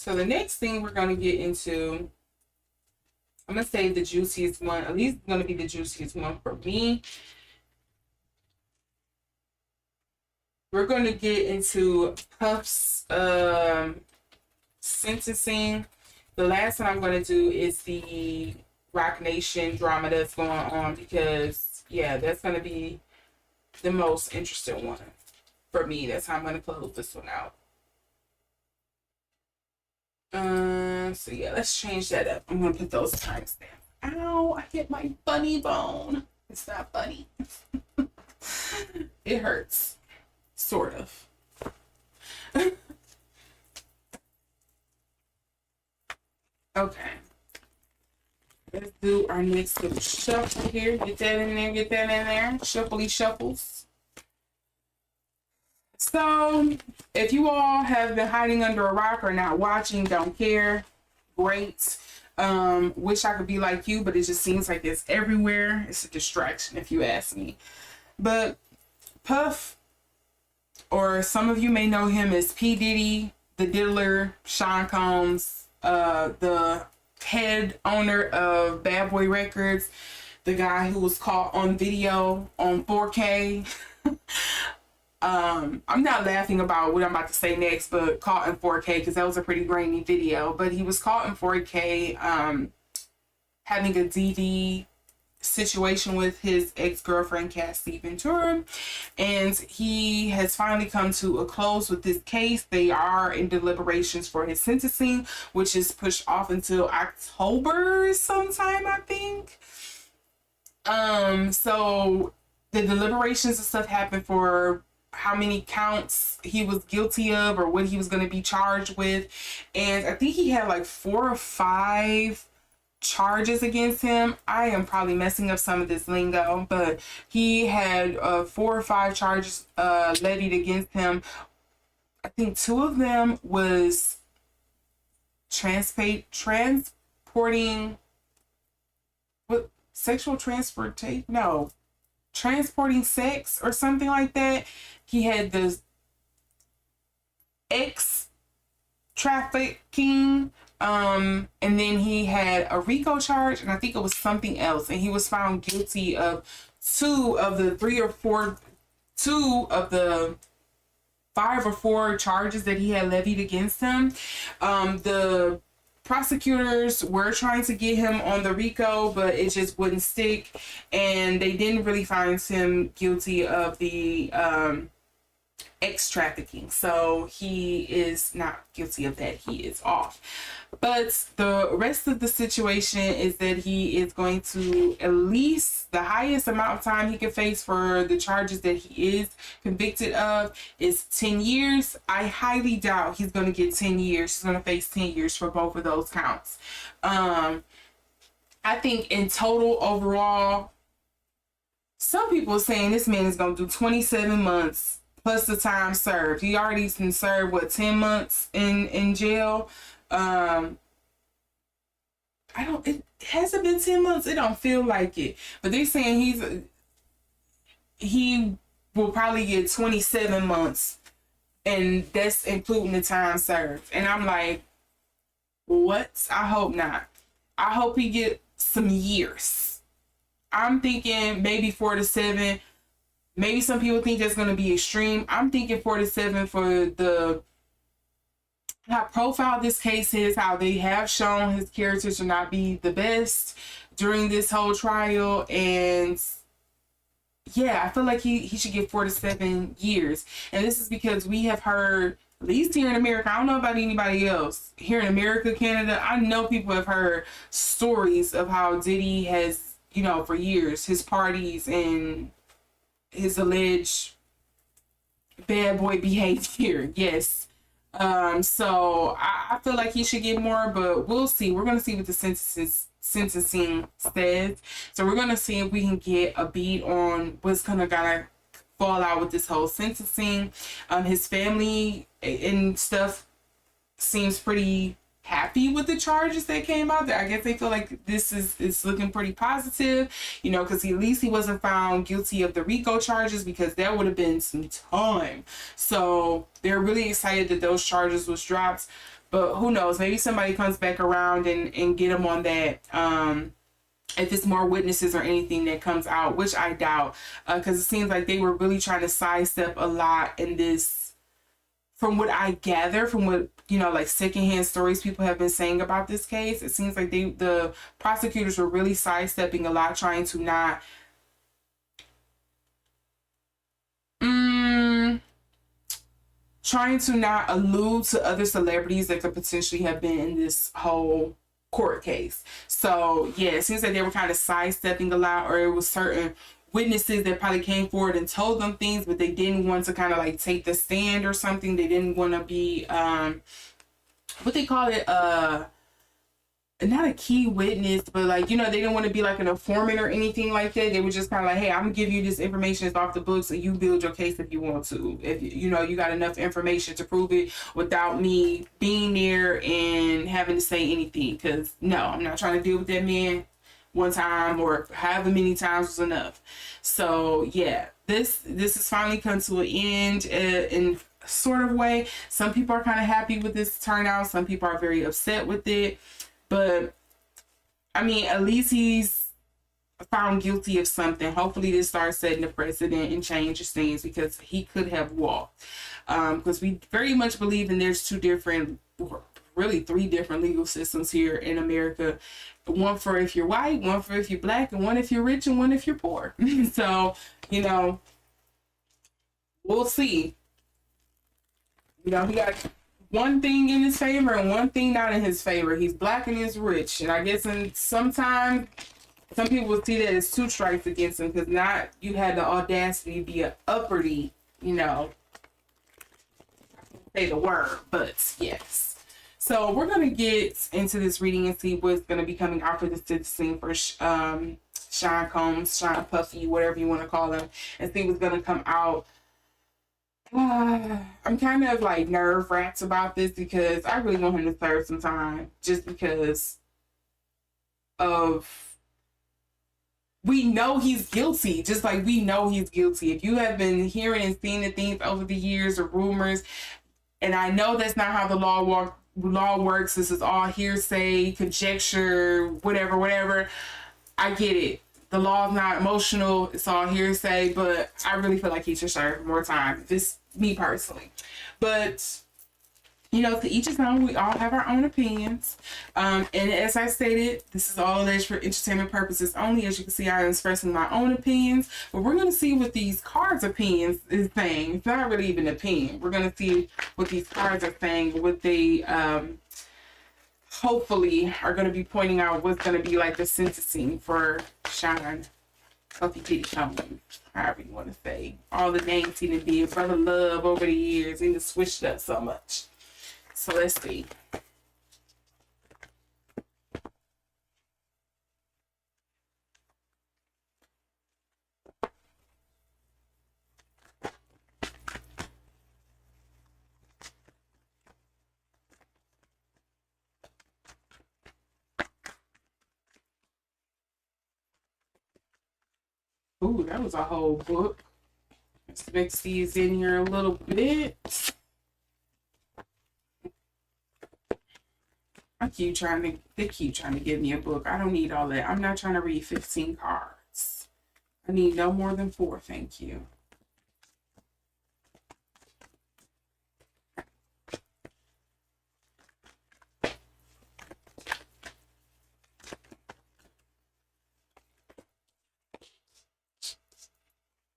So the next thing we're going to get into, I'm going to say the juiciest one, at least going to be the juiciest one for me. We're going to get into Puff's sentencing. The last one I'm going to do is the Roc Nation drama that's going on, because, yeah, that's going to be the most interesting one for me. That's how I'm going to close this one out. So yeah, let's change that up. I'm gonna put those times down. Ow, I hit my bunny bone. It's not funny. It hurts. Sort of. Okay. Let's do our next little shuffle here. Get that in there, get that in there. Shuffly shuffles. So, if you all have been hiding under a rock or not watching, don't care, great. Wish I could be like you, but it just seems like it's everywhere. It's a distraction if you ask me. But Puff, or some of you may know him as P. Diddy, the diddler, Sean Combs, the head owner of Bad Boy Records, the guy who was caught on video on 4K. I'm not laughing about what I'm about to say next, but caught in 4K, because that was a pretty grainy video. But he was caught in 4K having a DD situation with his ex-girlfriend, Cassie Ventura. And he has finally come to a close with this case. They are in deliberations for his sentencing, which is pushed off until October sometime, I think. So the deliberations and stuff happened for how many counts he was guilty of, or what he was going to be charged with. And I think he had like 4 or 5 charges against him. I am probably messing up some of this lingo, but he had 4 or 5 charges levied against him. I think 2 of them was transporting what, sexual transportation? No, transporting sex or something like that. He had the trafficking, and then he had a RICO charge, and I think it was something else. And he was found guilty of 2 of the 5 or 4 charges that he had levied against him. The prosecutors were trying to get him on the RICO, but it just wouldn't stick, and they didn't really find him guilty of the trafficking. So he is not guilty of that. He is off. But the rest of the situation is that he is going to, at least the highest amount of time he can face for the charges that he is convicted of is 10 years. I highly doubt he's going to get 10 years. He's going to face 10 years for both of those counts. I think in total, overall, some people are saying this man is going to do 27 months plus the time served. He already been served, what, 10 months in jail? It hasn't been 10 months. It don't feel like it. But they're saying he will probably get 27 months. And that's including the time served. And I'm like, what? I hope not. I hope he get some years. I'm thinking maybe 4 to 7. Maybe some people think that's going to be extreme. I'm thinking 4 to 7 for how profiled this case is, how they have shown his character to not be the best during this whole trial. And yeah, I feel like he should get 4 to 7 years. And this is because we have heard, at least here in America, I don't know about anybody else, here in America, Canada, I know people have heard stories of how Diddy has, for years, his parties and his alleged bad boy behavior. Yes. So I feel like he should get more, but we'll see. We're going to see what the sentencing says. So we're going to see if we can get a beat on what's going to fall out with this whole sentencing. His family and stuff seems pretty happy with the charges that came out there. I guess they feel like this is looking pretty positive, because at least he wasn't found guilty of the RICO charges, because that would have been some time. So they're really excited that those charges was dropped. But who knows? Maybe somebody comes back around and get him on that. If it's more witnesses or anything that comes out, which I doubt, because it seems like they were really trying to sidestep a lot in this. From what I gather, from what, you know, like secondhand stories people have been saying about this case, it seems like the prosecutors were really sidestepping a lot, trying to not allude to other celebrities that could potentially have been in this whole court case. So yeah, it seems like they were kind of sidestepping a lot, or it was certain witnesses that probably came forward and told them things, but they didn't want to kind of like take the stand or something. They didn't want to be what they call it, not a key witness, but like, you know, they didn't want to be like an informant or anything like that. They were just kind of like, hey, I'm gonna give you this information that's off the books, and you build your case if you want to. If you know you got enough information to prove it without me being there and having to say anything. Because no, I'm not trying to deal with that man one time or however many times was enough. So yeah, this has finally come to an end in sort of way. Some people are kind of happy with this turnout. Some people are very upset with it. But I mean, at least he's found guilty of something. Hopefully this starts setting a precedent and changes things, because he could have walked. Because we very much believe in there's two different, really three different legal systems here in America. One for if you're white, one for if you're black, and one if you're rich, and one if you're poor. So, you know, we'll see. You know, he got one thing in his favor and one thing not in his favor. He's black and he's rich. And I guess sometimes some people will see that as two strikes against him, because not you had the audacity to be an uppity, you know, I can't say the word, but yes. So we're going to get into this reading and see what's going to be coming out for the citizen for Sean Combs, Sean Puffy, whatever you want to call him, and see what's going to come out. I'm kind of like nerve-wracked about this, because I really want him to serve some time, just because of, we know he's guilty, just like we know he's guilty. If you have been hearing and seeing the things over the years, or rumors, and I know that's not how the law works. This is all hearsay, conjecture, whatever. I get it. The law is not emotional. It's all hearsay, but I really feel like he should serve more time. This, me personally. But, you know, to each his own. We all have our own opinions. And as I stated, this is all alleged for entertainment purposes only. As you can see, I am expressing my own opinions. But we're going to see what these cards' opinions is saying. It's not really even an opinion. We're going to see what these cards are saying, what they hopefully are going to be pointing out what's going to be like the sentencing for Sean Puffy Diddy Combs, however you want to say. All the names he done did, Brother Love over the years. He just switched up so much. So let's see. Ooh, that was a whole book. Expect these in here a little bit. They keep trying to give me a book. I don't need all that. I'm not trying to read 15 cards. I need no more than 4, thank you.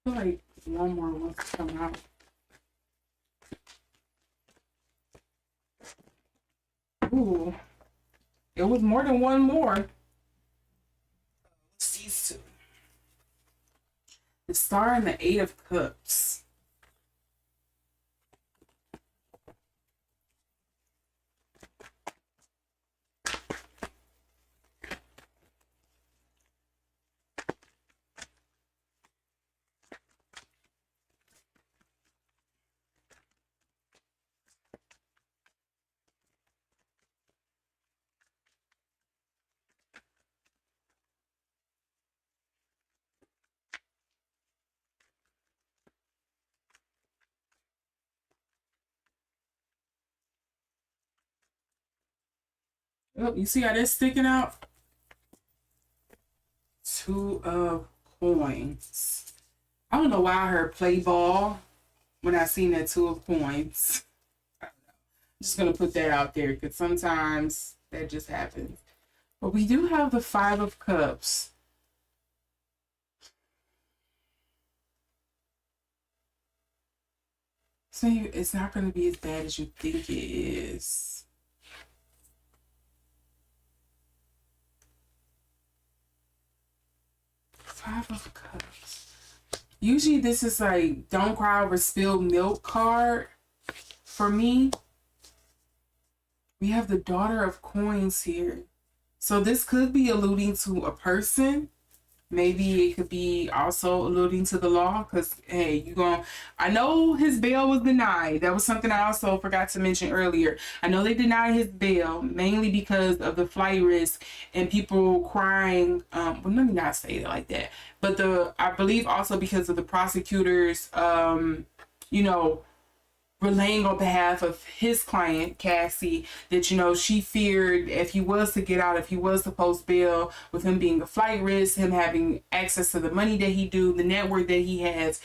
I feel like one more wants to come out. Ooh. It was more than one more. What's these two? The Star and the 8 of Cups. Oh, you see how that's sticking out? Two of coins. I don't know why I heard play ball when I seen that two of coins. I'm just gonna put that out there because sometimes that just happens. But we do have the Five of Cups. So it's not going to be as bad as you think it is. Five of Cups. Usually this is like don't cry over spilled milk card for me. We have the Daughter of Coins here. So this could be alluding to a person. Maybe it could be also alluding to the law because, hey, I know his bail was denied. That was something I also forgot to mention earlier. I know they denied his bail mainly because of the flight risk and people crying. Well, let me not say it like that. But I believe also because of the prosecutors, relaying on behalf of his client, Cassie, that, she feared if he was to get out, if he was to post bail, with him being a flight risk, him having access to the money that he do, the network that he has,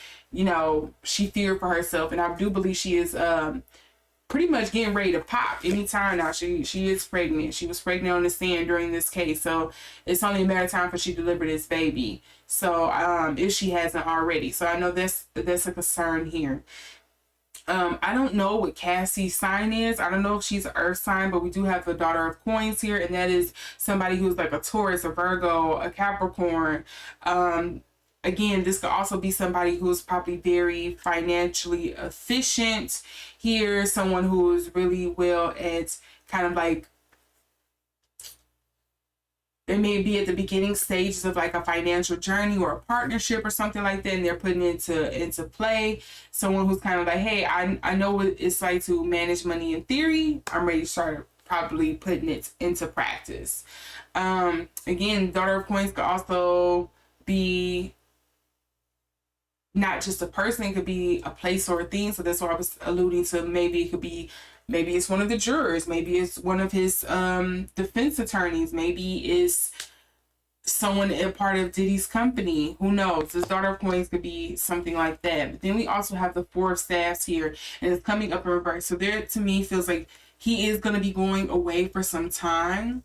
she feared for herself. And I do believe she is pretty much getting ready to pop anytime now. She is pregnant. She was pregnant on the stand during this case. So it's only a matter of time for she deliver this baby. So if she hasn't already. So I know that's a concern here. I don't know what Cassie's sign is. I don't know if she's an earth sign, but we do have the Daughter of Coins here, and that is somebody who's like a Taurus, a Virgo, a Capricorn. Again, this could also be somebody who's probably very financially efficient here, someone who is really well at kind of like, they may be at the beginning stages of like a financial journey or a partnership or something like that, and they're putting it into play. Someone who's kind of like, hey, I know what it's like to manage money in theory. I'm ready to start probably putting it into practice. Again, Daughter of Coins could also be not just a person, it could be a place or a thing. So that's what I was alluding to. Maybe it's one of the jurors. Maybe it's one of his defense attorneys. Maybe it's someone a part of Diddy's company. Who knows? This Daughter of Coins could be something like that. But then we also have the Four of Staffs here, and it's coming up in reverse. So there, to me, feels like he is going to be going away for some time.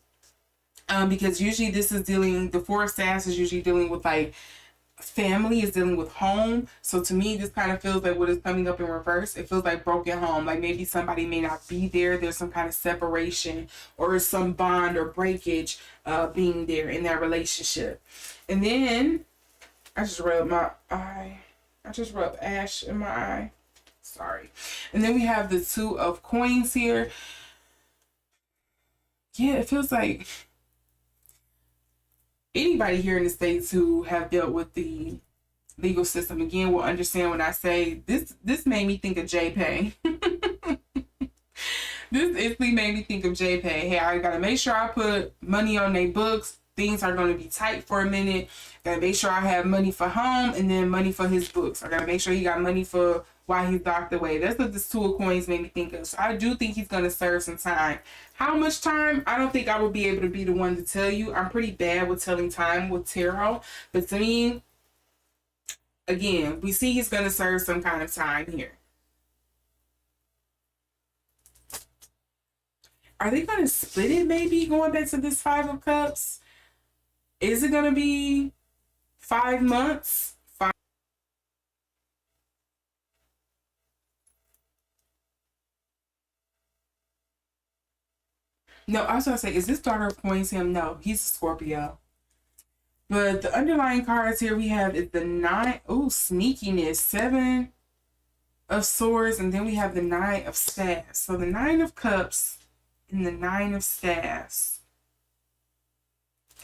Because usually the Four of Staffs is usually dealing with like family, is dealing with home. So to me, this kind of feels like what is coming up in reverse. It feels like broken home. Like maybe somebody may not be there. There's some kind of separation or some bond or breakage being there in that relationship. And then I just rubbed my eye. I just rubbed ash in my eye. Sorry. And then we have the Two of Coins here. Yeah, it feels like anybody here in the States who have dealt with the legal system, again, will understand when I say this made me think of JPay. This instantly made me think of JPay. Hey, I gotta make sure I put money on their books. Things are going to be tight for a minute. Gotta make sure I have money for home and then money for his books. I gotta make sure he got money for while he's docked away. That's what this Two of Coins made me think of. So I do think he's going to serve some time. How much time? I don't think I will be able to be the one to tell you. I'm pretty bad with telling time with tarot. But to me, again, we see he's going to serve some kind of time here. Are they going to split it maybe, going back to this Five of Cups? Is it going to be 5 months? No, I was going to say, is this Daughter of Coins him? No, he's a Scorpio. But the underlying cards here we have is the Nine. Oh, sneakiness. 7 of Swords. And then we have the Nine of Staffs. So the Nine of Cups and the Nine of Staffs.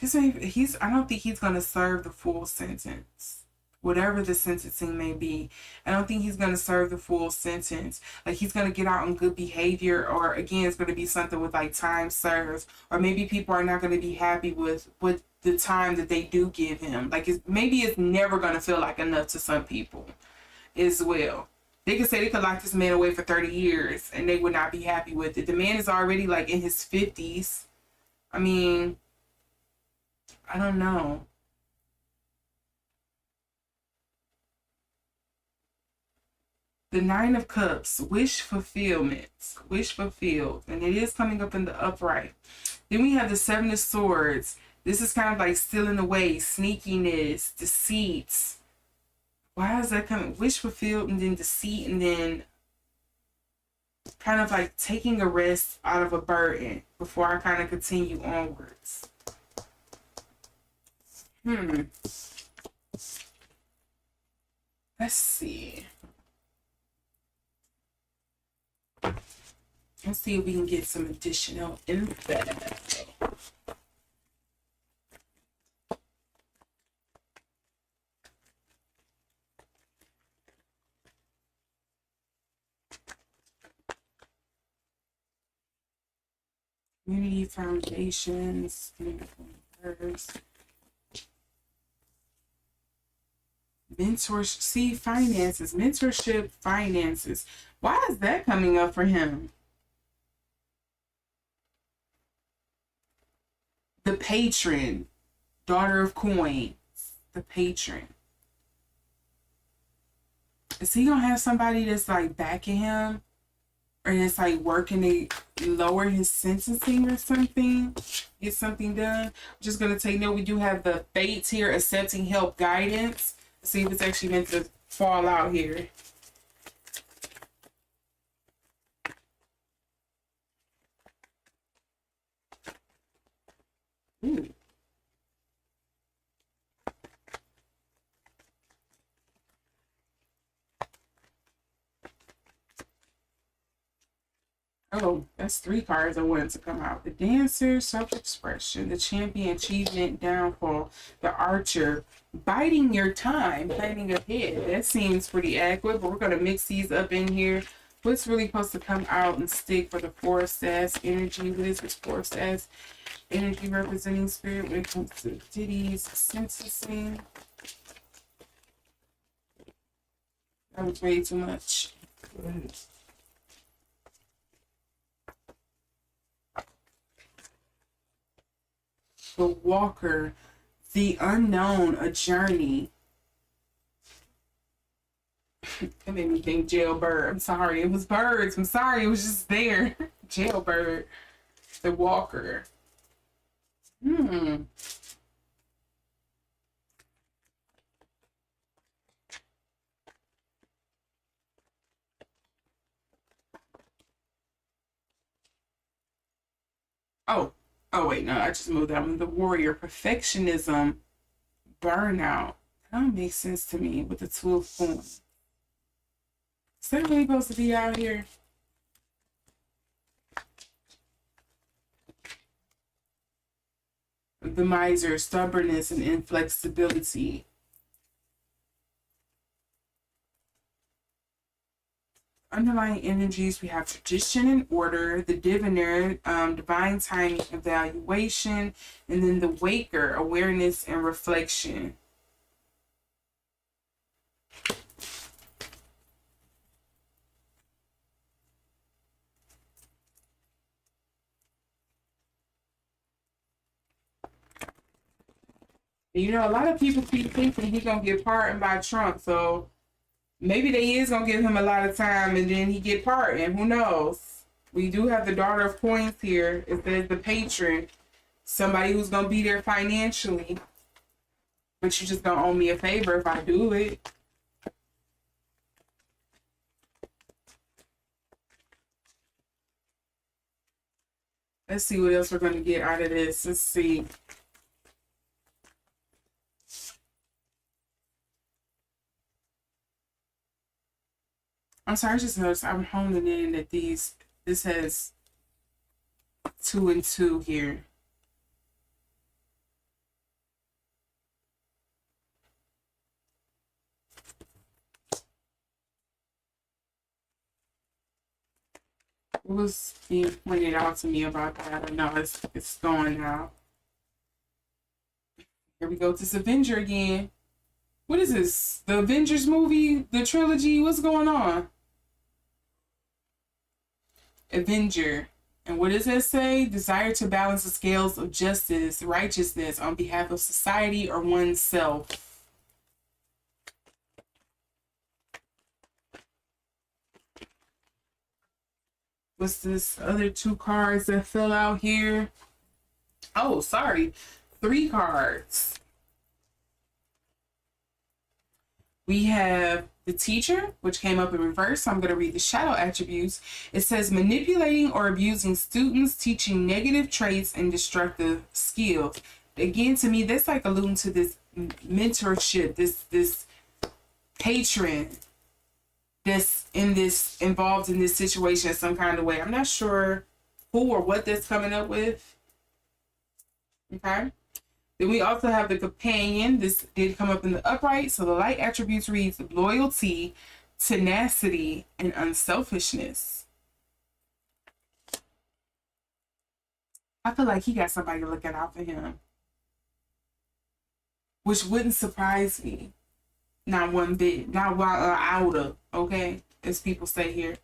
I don't think he's going to serve the full sentence. Whatever the sentencing may be. I don't think he's going to serve the full sentence. Like, he's going to get out on good behavior, or again, it's going to be something with like time served, or maybe people are not going to be happy with the time that they do give him. Like, maybe it's never going to feel like enough to some people as well. They could say they could lock this man away for 30 years and they would not be happy with it. The man is already like in his 50s. I mean, I don't know. The Nine of Cups, wish fulfillment, wish fulfilled, and it is coming up in the upright. Then we have the Seven of Swords. This is kind of like stealing away, sneakiness, deceit. Why is that coming? Wish fulfilled and then deceit and then kind of like taking a rest out of a burden before I kind of continue onwards. Let's see. Let's see if we can get some additional info. Community foundations, mentors, see, finances, mentorship, finances. Why is that coming up for him? The patron, daughter of coins, the patron. Is he gonna have somebody that's like backing him? Or that's like working to lower his sentencing or something? Get something done? I'm just gonna take note, we do have the fates here, accepting help, guidance. Let's see if it's actually meant to fall out here. Ooh. Oh, that's 3 cards I wanted to come out. The Dancer, self-expression, the Champion, achievement, downfall, the Archer, biding your time, planning ahead. That seems pretty accurate, but we're going to mix these up in here. What's really supposed to come out and stick for the Forest Ass energy? What is this Forest Ass energy representing spirit when it comes to Diddy's sentencing? That was way too much. The Walker, the Unknown, a journey. That made me think Jailbird. I'm sorry, it was birds. I'm sorry, it was just there. Jailbird, the Walker. Oh wait, no, I just moved that one. The Warrior, perfectionism, burnout. That don't make sense to me with the Two of Coins. Is that really supposed to be out here? The Miser, stubbornness and inflexibility. Underlying energies, we have tradition and order, the diviner, divine timing, evaluation, and then the waker, awareness and reflection. You know, a lot of people keep thinking he's gonna get pardoned by Trump, so maybe they is gonna give him a lot of time and then he get pardoned. Who knows? We do have the Daughter of Coins here. It says the patron, somebody who's gonna be there financially, but you just gonna owe me a favor if I do it. Let's see what else we're gonna get out of this. Let's see. I'm sorry, I just noticed I'm honing in that this has 2 and 2 here. What was being pointed out to me about that? I don't know, it's going now. Here we go to this Avenger again. What is this? The Avengers movie? The trilogy? What's going on? Avenger. And what does it say? Desire to balance the scales of justice, righteousness on behalf of society or oneself. What's this other 2 cards that fell out here? Oh, sorry. 3 cards. We have the Teacher, which came up in reverse. So I'm going to read the shadow attributes. It says manipulating or abusing students, teaching negative traits and destructive skills. Again, to me, that's like alluding to this mentorship, this patron that's involved in this situation in some kind of way. I'm not sure who or what that's coming up with. Okay. Then we also have the Companion. This did come up in the upright. So the light attributes reads loyalty, tenacity, and unselfishness. I feel like he got somebody looking out for him, which wouldn't surprise me. Not one bit. Not one iota, okay? As people say here.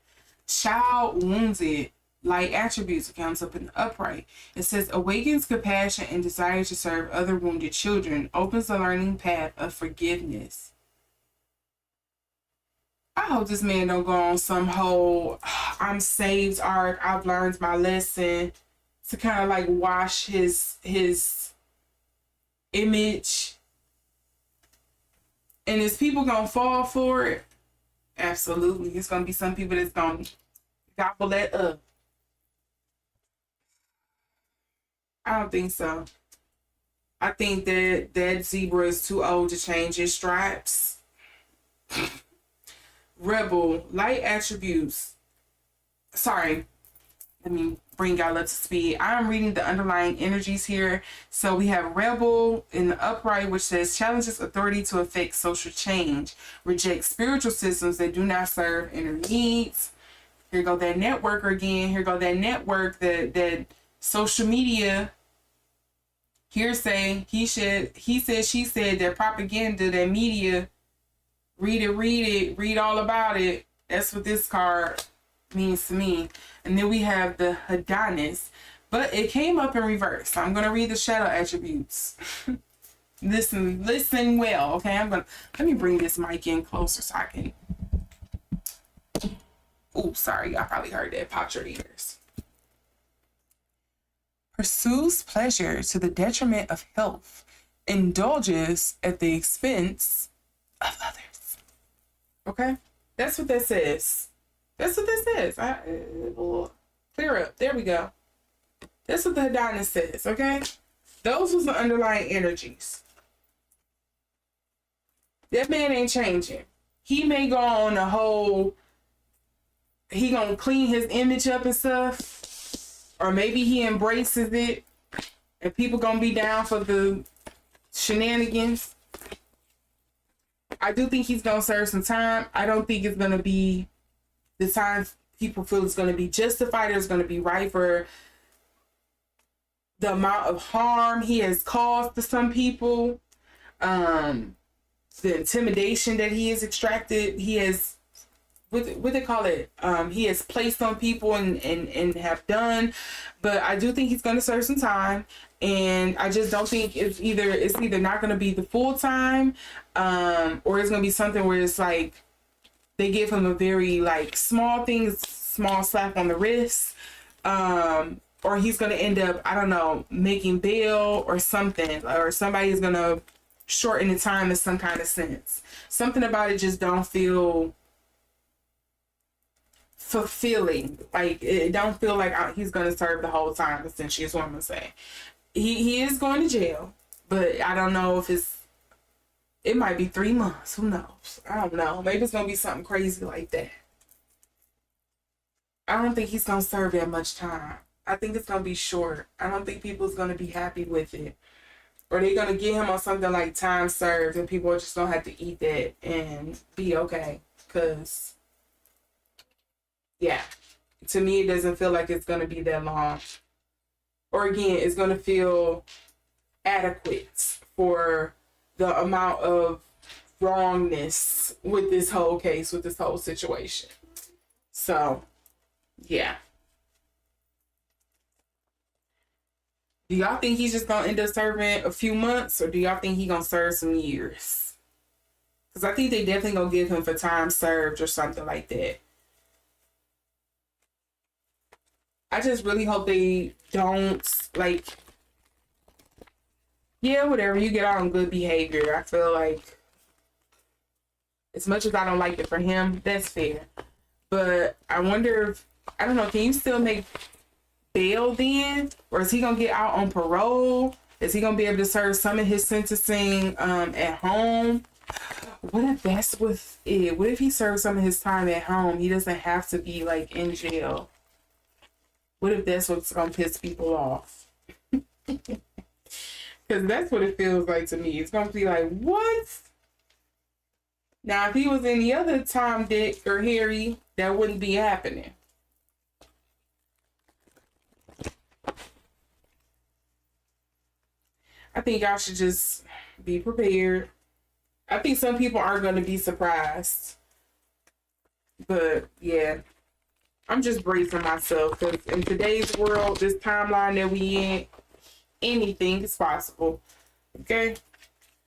Child wounded. Light attributes comes up in the upright. It says awakens compassion and desire to serve other wounded children. Opens the learning path of forgiveness. I hope this man don't go on some whole I'm saved arc. I've learned my lesson, to kind of like wash his image. And is people gonna fall for it? Absolutely. It's gonna be some people that's gonna gobble that up. I don't think so. I think that zebra is too old to change his stripes. Rebel, light attributes. Sorry, let me bring y'all up to speed. I'm reading the underlying energies here. So we have Rebel in the upright, which says challenges authority to affect social change. Reject spiritual systems that do not serve inner needs. Here go that networker again. Here go that network, that social media. Hearsay, he said, she said, that propaganda, that media, read it, read all about it. That's what this card means to me. And then we have the Adonis, but it came up in reverse. So I'm going to read the shadow attributes. Listen well, okay? Let me bring this mic in closer so I can. Oh, sorry, I probably heard that. Pop your ears. Pursues pleasure to the detriment of health, indulges at the expense of others. Okay? That's what that says. That's what that says. Clear up. There we go. That's what the Adonis says, okay? Those was the underlying energies. That man ain't changing. He may go on a whole, he gonna clean his image up and stuff. Or maybe he embraces it and people gonna be down for the shenanigans. I do think he's gonna serve some time. I don't think it's gonna be the time people feel it's gonna be justified or it's gonna be right for the amount of harm he has caused to some people. The intimidation that he has extracted, he has what they call it, he has placed on people and have done. But I do think he's going to serve some time, and I just don't think it's either not going to be the full time, or it's going to be something where it's like they give him a very like small slap on the wrist, or he's going to end up, I don't know, making bail or something, or somebody's going to shorten the time in some kind of sense. Something about it just don't feel fulfilling. Like, it don't feel like he's gonna serve the whole time, essentially, is what I'm gonna say. He is going to jail, but I don't know if it might be 3 months. Who knows? I don't know. Maybe it's gonna be something crazy like that. I don't think he's gonna serve that much time. I think it's gonna be short. I don't think people's gonna be happy with it. Or they're gonna get him on something like time served, and people are just gonna have to eat that and be okay. Cause yeah, to me, it doesn't feel like it's going to be that long. Or again, it's going to feel adequate for the amount of wrongness with this whole case, with this whole situation. So, yeah. Do y'all think he's just gonna end up serving a few months, or do y'all think he gonna serve some years? Because I think they definitely gonna give him for time served or something like that. I just really hope they don't, like, yeah, whatever, you get out on good behavior. I feel like, as much as I don't like it for him, that's fair. But I wonder if, I don't know, can you still make bail then? Or is he gonna get out on parole? Is he gonna be able to serve some of his sentencing at home? What if that's what it? What if he serves some of his time at home? He doesn't have to be like in jail. What if that's what's gonna piss people off? Because that's what it feels like to me. It's gonna be like, what? Now, if he was any other Tom, Dick, or Harry, that wouldn't be happening. I think y'all should just be prepared. I think some people are going to be surprised. But, yeah. I'm just bracing myself. Because in today's world, this timeline that we in, anything is possible. Okay?